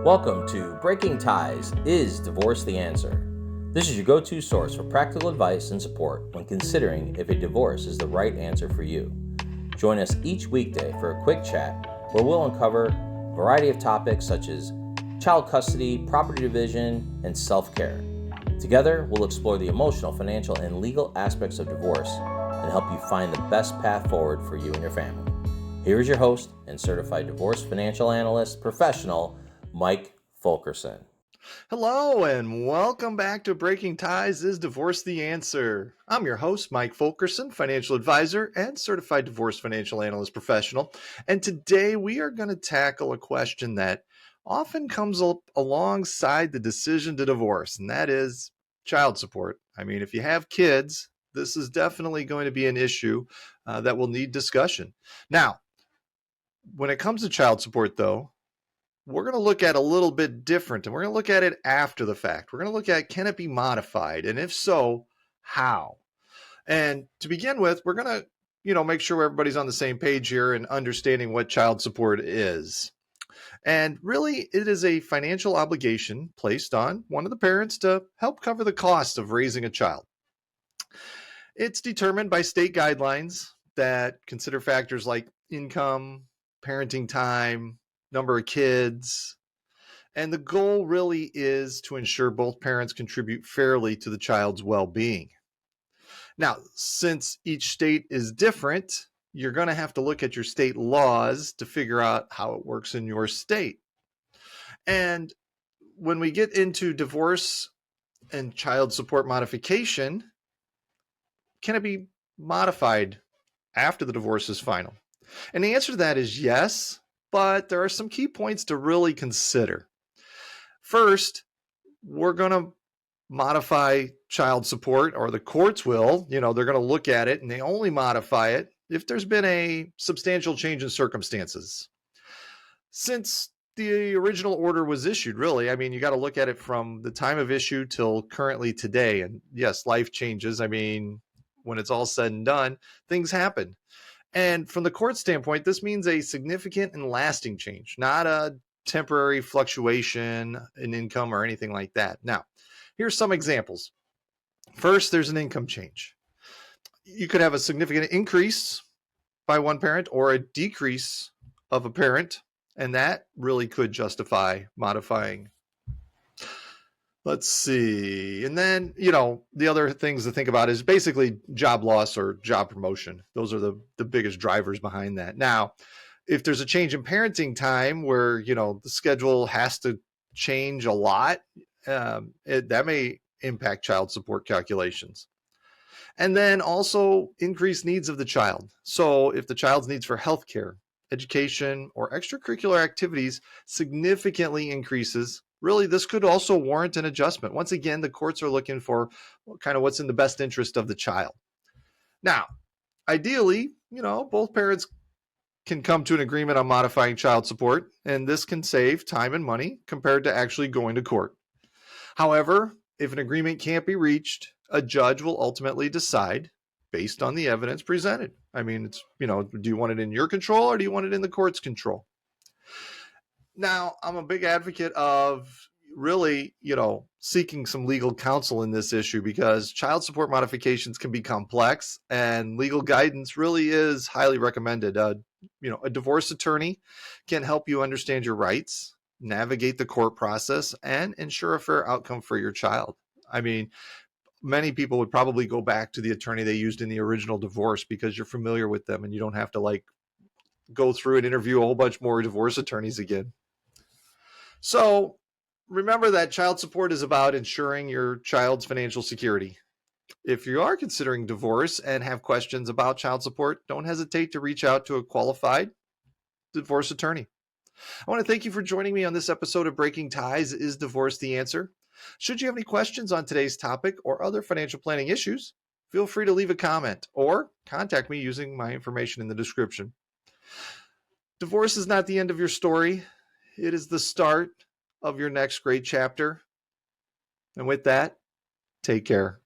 Welcome to Breaking Ties, Is Divorce the Answer? This is your go-to source for practical advice and support when considering if a divorce is the right answer for you. Join us each weekday for a quick chat where we'll uncover a variety of topics such as child custody, property division, and self-care. Together, we'll explore the emotional, financial, and legal aspects of divorce and help you find the best path forward for you and your family. Here is your host and Certified Divorce Financial Analyst Professional, Mike Fulkerson. Hello and welcome back to Breaking Ties, Is Divorce the Answer? I'm your host, Mike Fulkerson, financial advisor and certified divorce financial analyst professional. And today we are going to tackle a question that often comes up alongside the decision to divorce, and that is child support. I mean, if you have kids, this is definitely going to be an issue that will need discussion. Now, when it comes to child support, though, we're going to look at a little bit different, and we're going to look at it after the fact. We're going to look at, can it be modified? And if so, how? And to begin with, we're going to, make sure everybody's on the same page here and understanding what child support is. And really, it is a financial obligation placed on one of the parents to help cover the cost of raising a child. It's determined by state guidelines that consider factors like income, parenting time, number of kids, and the goal really is to ensure both parents contribute fairly to the child's well-being. Now, since each state is different, you're going to have to look at your state laws to figure out how it works in your state. And when we get into divorce and child support modification, can it be modified after the divorce is final? And the answer to that is yes, but there are some key points to really consider. First, we're going to modify child support, or the courts will, they're going to look at it and they only modify it if there's been a substantial change in circumstances. Since the original order was issued, really, I mean, you got to look at it from the time of issue till currently today. And yes, life changes. I mean, when it's all said and done, things happen. And from the court standpoint, this means a significant and lasting change, not a temporary fluctuation in income or anything like that. Now, here's some examples. First, there's an income change. You could have a significant increase by one parent or a decrease of a parent, and that really could justify modifying. Let's see. And then, the other things to think about is basically job loss or job promotion. Those are the biggest drivers behind that. Now, if there's a change in parenting time where, the schedule has to change a lot, that may impact child support calculations. And then also increased needs of the child. So if the child's needs for healthcare, education, or extracurricular activities significantly increases, really, this could also warrant an adjustment. Once again, the courts are looking for kind of what's in the best interest of the child. Now, ideally, both parents can come to an agreement on modifying child support, and this can save time and money compared to actually going to court. However, if an agreement can't be reached, a judge will ultimately decide based on the evidence presented. I mean, it's, do you want it in your control or do you want it in the court's control? Now, I'm a big advocate of really, seeking some legal counsel in this issue because child support modifications can be complex and legal guidance really is highly recommended. A divorce attorney can help you understand your rights, navigate the court process, and ensure a fair outcome for your child. I mean, many people would probably go back to the attorney they used in the original divorce because you're familiar with them and you don't have to go through and interview a whole bunch more divorce attorneys again. So remember that child support is about ensuring your child's financial security. If you are considering divorce and have questions about child support, don't hesitate to reach out to a qualified divorce attorney. I want to thank you for joining me on this episode of Breaking Ties, Is Divorce the Answer? Should you have any questions on today's topic or other financial planning issues, feel free to leave a comment or contact me using my information in the description. Divorce is not the end of your story. It is the start of your next great chapter. And with that, take care.